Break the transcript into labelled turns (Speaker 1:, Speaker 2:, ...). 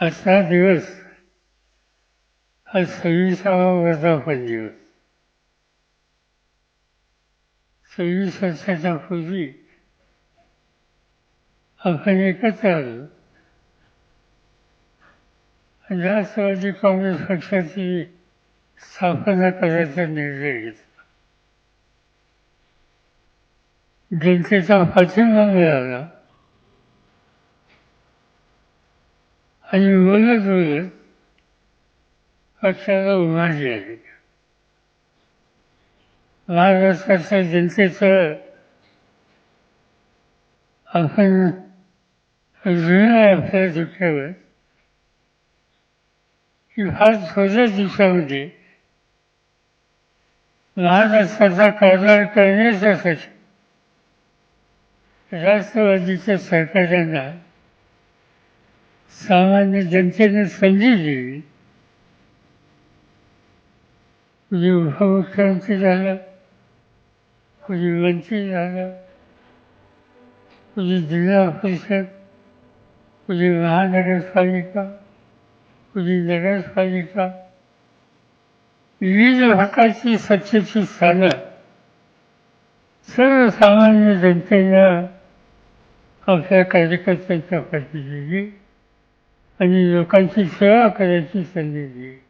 Speaker 1: आजचा दिवस हा 26वा वर्धापन दिवस. 26 वर्षाच्या पूर्वी आपण एकत्र आलो. राष्ट्रवादी काँग्रेस पक्षाची स्थापना करायचा निर्णय घेतला. जनतेचा पाठिंबा मिळाला आणि बोलत बोलत पक्षाला उभारली आली. महाराष्ट्राच्या जनतेचं आपण ऋण आहे आपल्या दुःखावर की फार थोड्या दिवसामध्ये महाराष्ट्राचा कारभार करण्यासाठी राष्ट्रवादीच्या सरकारांना सामान्य जनतेने संधी दिली. कुणी उपमुख्यमंत्री झालं, कुणी मंत्री झालं, कुणी जिल्हा परिषद, कुणी महानगरपालिका, कुणी नगरपालिका, विविध प्रकारची सत्तेची स्थानं सर्वसामान्य जनतेला आपल्या कार्यकर्त्यांच्या पाठी दिली आणि लोकांची सेवा करायची संधी दिली.